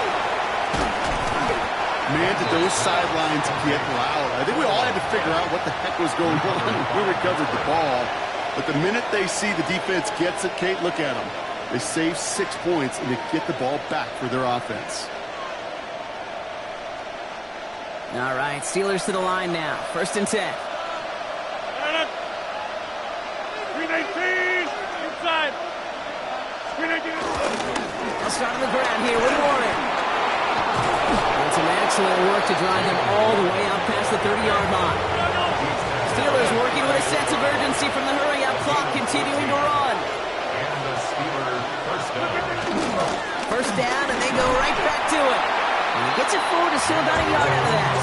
Man, did those sidelines get loud. I think we all had to figure out what the heck was going on when we recovered the ball. But the minute they see the defense gets it, Kate, look at them. They save 6 points, and they get the ball back for their offense. All right, Steelers to the line now. 1st and 10. 319. Inside. 319. They'll start on the ground here with Warren. And some excellent work to drive them all the way out past the 30-yard line. Steelers working with a sense of urgency from the hurry-up clock, continuing to run. And the Steelers First down, and they go right back to it. And he gets it forward to still about a yard out of that.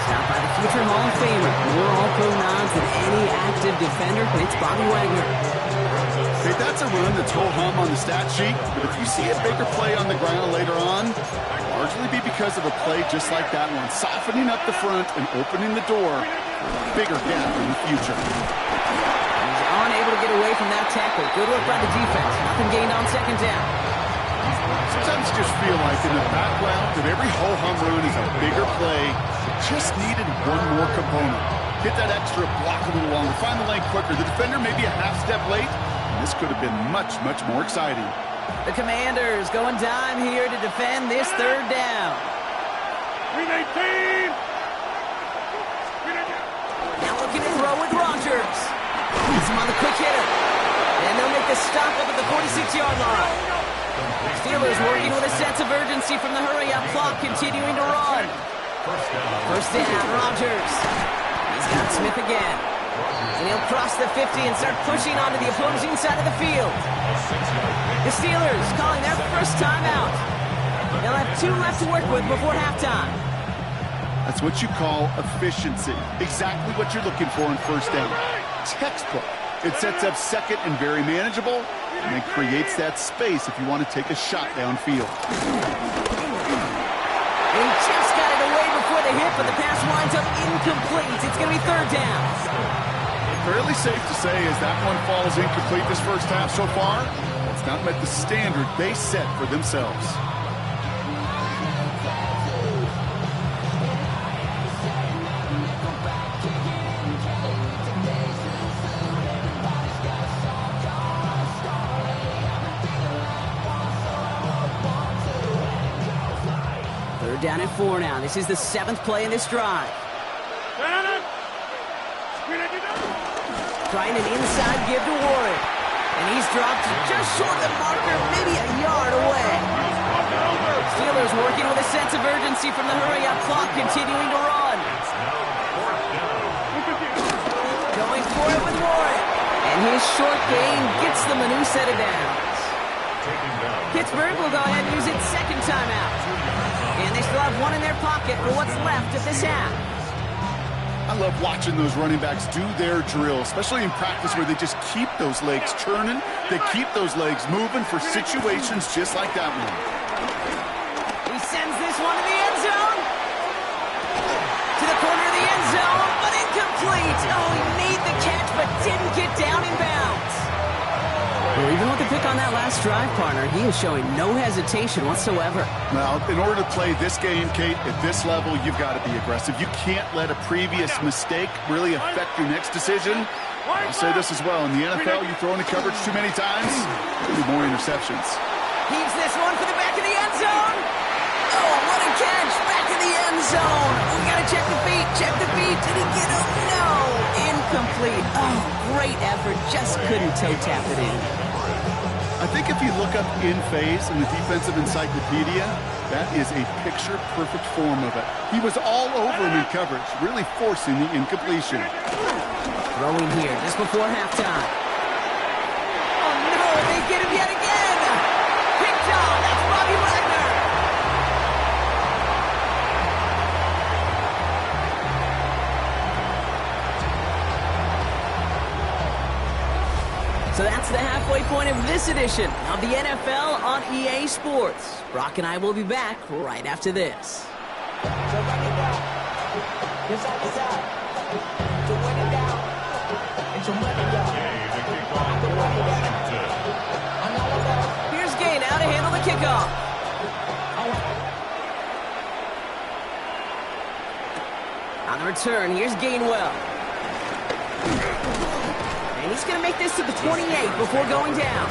Stopped by the future Hall of Famer. More All-Pro nods than any active defender, and it's Bobby Wagner. Hey, that's a run that's ho-hum on the stat sheet, but if you see a bigger play on the ground later on, it'll largely be because of a play just like that one, softening up the front and opening the door for a bigger gap in the future. He's unable to get away from that tackle. Good work by the defense. Nothing gained on 2nd down. Sometimes you just feel like in the background that every ho-hum run is a bigger play. It just needed one more component. Hit that extra block a little longer. Find the lane quicker. The defender maybe a half step late. And this could have been much, much more exciting. The Commanders going dime here to defend this 3rd down. 319. Now looking to throw with Rodgers. He's him on the quick hitter. And they'll make the stop up at the 46-yard line. Steelers working with a sense of urgency from the hurry-up clock, continuing to run. First down, Rodgers. He's got Smith again. And he'll cross the 50 and start pushing onto the opposing side of the field. The Steelers calling their first timeout. They'll have 2 left to work with before halftime. That's what you call efficiency. Exactly what you're looking for in first down. Textbook. It sets up second and very manageable, and then creates that space if you want to take a shot downfield. And he just got it away before the hit, but the pass winds up incomplete. It's going to be 3rd down. Fairly safe to say as that one falls incomplete this first half so far, has not met the standard they set for themselves. They're down at 4 now. This is the 7th play in this drive. Trying an inside give to Warren. And he's dropped just short of the marker, maybe a yard away. Steelers working with a sense of urgency from the hurry-up clock, continuing to run. Going for it with Warren. And his short gain gets them a new set of downs. Pittsburgh will go ahead and use its second timeout. And they still have one in their pocket for what's left of this half. I love watching those running backs do their drill, especially in practice where they just keep those legs churning. They keep those legs moving for situations just like that one. He sends this one to the end zone. To the corner of the end zone, but incomplete. Oh, he made the catch, but didn't get down in bounds. Well, even with the pick on that last drive, partner, he is showing no hesitation whatsoever. Now, in order to play this game, Kate, at this level, you've got to be aggressive. You can't let a previous mistake really affect your next decision. I'll say this as well. In the NFL, you throw into coverage too many times, there'll be more interceptions. Heaves this one for the back of the end zone. Oh, what a catch. Back in the end zone. We got to check the feet. Check the feet. Did he get him? No. Incomplete. Oh, great effort. Just couldn't toe tap it in. I think if you look up in phase in the defensive encyclopedia, that is a picture-perfect form of it. He was all over him in coverage, really forcing the incompletion. Throwing here just before halftime. Oh, no, they get him yet again. Picked off. That's Bobby Wagner. So that's the halfway point of this edition of the NFL on EA Sports. Brock and I will be back right after this. So run it down. Inside is out. To win it down. And to run it down. To run it down. Here's Gain now to handle the kickoff. On the return, here's Gainwell. And he's going to make this to the 28 before going down.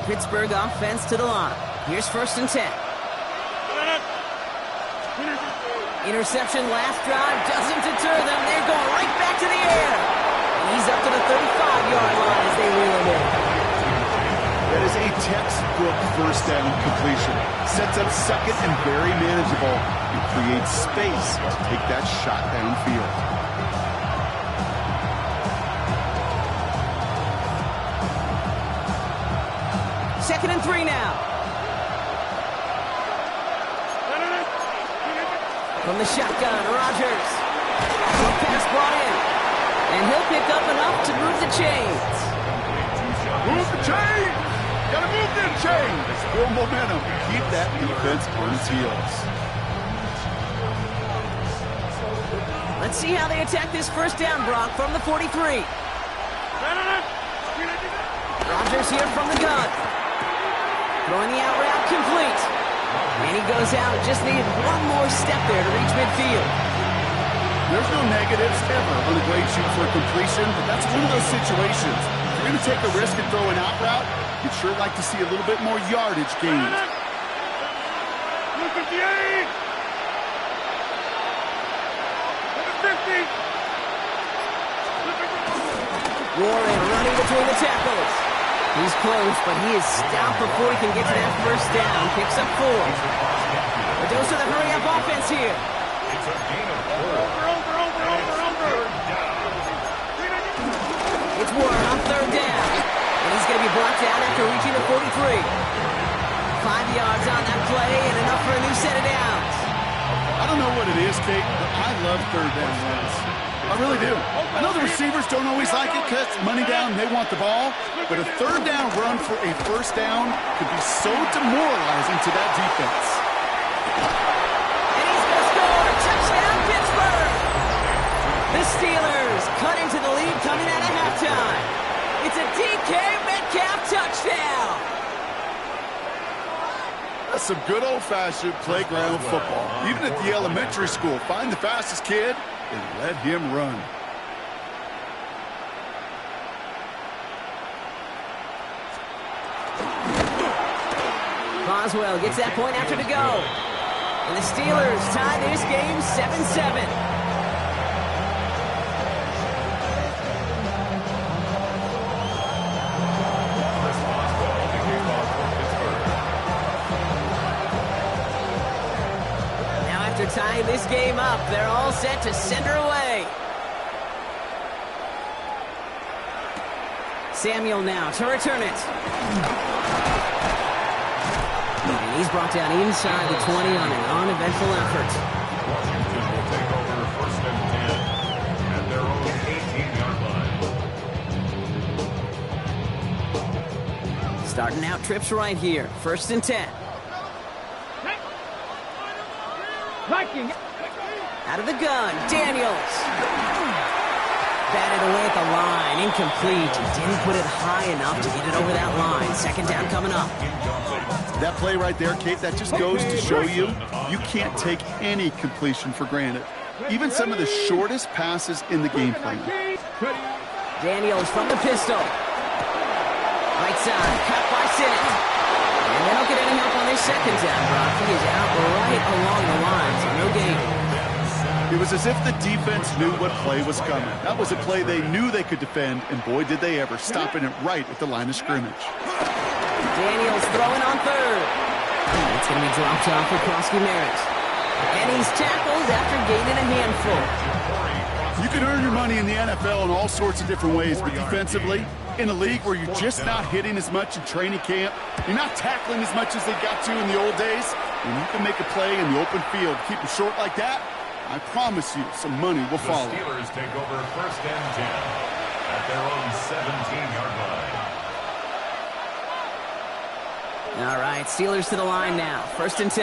Pittsburgh offense to the line. Here's 1st and 10. Interception last drive doesn't deter them. They're going right back to the air. And he's up to the 35-yard line as they reel him in. That is a textbook first down completion. Sets up second and very manageable and creates space to take that shot downfield. 2nd and 3 now. From the shotgun, Rodgers. Short pass brought in. And he'll pick up enough to move the chains. Move the chain! Gotta move them chains! Full momentum. Keep that defense on its heels. Let's see how they attack this 1st down, Brock, from the 43. Rodgers here from the gun. Throwing the out route complete. And he goes out, just needed one more step there to reach midfield. There's no negatives ever on a great shoot for a completion, but that's one of those situations. If you're going to take a risk and throw an out route, you'd sure like to see a little bit more yardage gained. Number 58! Number 50! Warren running between the tackles. He's close, but he is stopped before he can get to that 1st down. Picks up 4. A dose of the hurry-up offense here. It's a gain of 4. Over. It's Warren on 3rd down. And he's going to be brought down after reaching the 43. 5 yards on that play and enough for a new set of downs. I I don't know what it is, Kate, but I love third down runs. I really do. I know the receivers don't always like it because money down, they want the ball, but a third down run for a first down could be so demoralizing to that defense. And he's going to score! Touchdown, Pittsburgh! The Steelers cut into the lead coming out of halftime. It's a DK Metcalf touchdown! That's some good old-fashioned playground football. Even at the elementary school, find the fastest kid and let him run. Boswell gets that point after to go. And the Steelers tie this game 7-7. Tying this game up, they're all set to send her away. Samuel now to return it. And he's brought down inside the 20 on an uneventful effort. Washington will take over first and 10 at their own 18-yard line. Starting out trips right here. First and 10. Out of the gun, Daniels. Batted away at the line, incomplete. Didn't put it high enough to get it over that line. Second down coming up. That play right there, Kate, that just goes to show you can't take any completion for granted. Even some of the shortest passes in the game plan. Daniels from the pistol. Right side, cut by Sinnott. And they don't get any help on this second down, Brock. He is out right along the line, so no gain. It was as if the defense knew what play was coming. That was a play they knew they could defend, and boy, did they ever, stopping it right at the line of scrimmage. Daniels throwing on third. It's going to be dropped off for Krosky Merritt. And he's tackled after gaining a handful. You can earn your money in the NFL in all sorts of different ways, but defensively, in a league where you're just not hitting as much in training camp, you're not tackling as much as they got to in the old days, when you can make a play in the open field, keep it short like that, I promise you some money will follow. The Steelers take over first and 10 at their own 17-yard line. All right, Steelers to the line now. First and 10.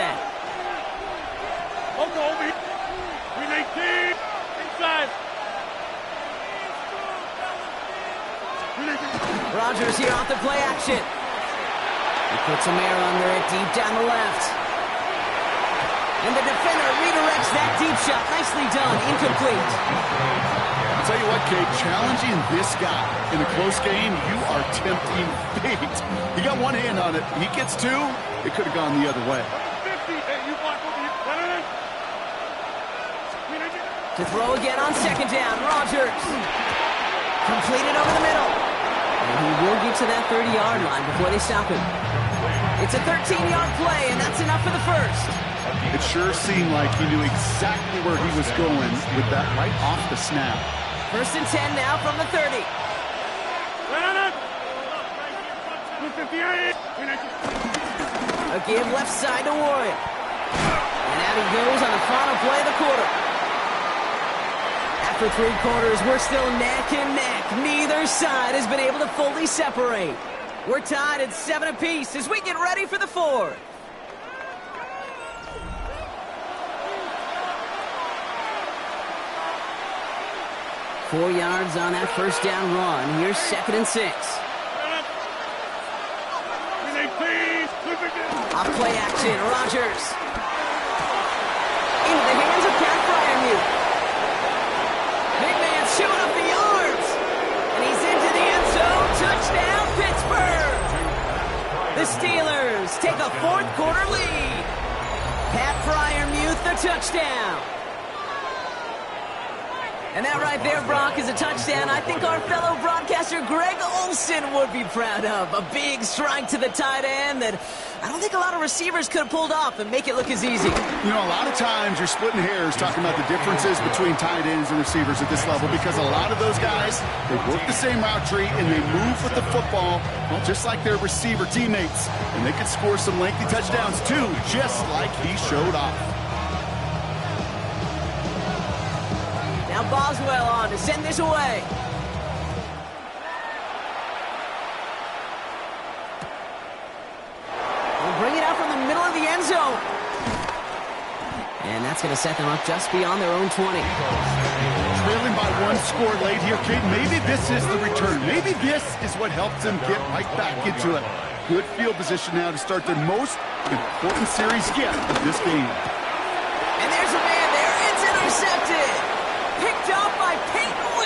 Rodgers here off the play action. He puts a man under it deep down the left. And the defender redirects that deep shot. Nicely done. Incomplete. I'll tell you what, Kate, challenging this guy in a close game, you are tempting fate. He got one hand on it. He gets two. It could have gone the other way. To throw again on second down. Rodgers. Completed over the middle. And he will get to that 30-yard line before they stop him. It's a 13-yard play, and that's enough for the first. It sure seemed like he knew exactly where he was going with that right off the snap. First and 10 now from the 30. A give left side to Warren. And out he goes on the final play of the quarter. After three quarters, we're still neck and neck. Neither side has been able to fully separate. We're tied at 7 apiece as we get ready for the fourth. Four yards on that first down run. Here's second and 6. Off play action, Rodgers. Into the hands of Pat Fryermuth. Big man shooting up the yards. And he's into the end zone. Touchdown, Pittsburgh. The Steelers take a fourth quarter lead. Pat Fryermuth, the touchdown. And that right there, Brock, is a touchdown I think our fellow broadcaster Greg Olsen would be proud of. A big strike to the tight end that I don't think a lot of receivers could have pulled off and make it look as easy. You know, a lot of times you're splitting hairs talking about the differences between tight ends and receivers at this level because a lot of those guys, they work the same route tree and they move with the football, well, just like their receiver teammates. And they could score some lengthy touchdowns too, just like he showed off. Now Boswell on to send this away. We'll bring it out from the middle of the end zone. And that's going to set them up just beyond their own 20. Trailing by one score late here, Kate. Maybe this is the return. Maybe this is what helps them get right back into it. Good field position now to start their most important series yet of this game. And there's a man there. It's intercepted. Picked up by Peyton Wilson.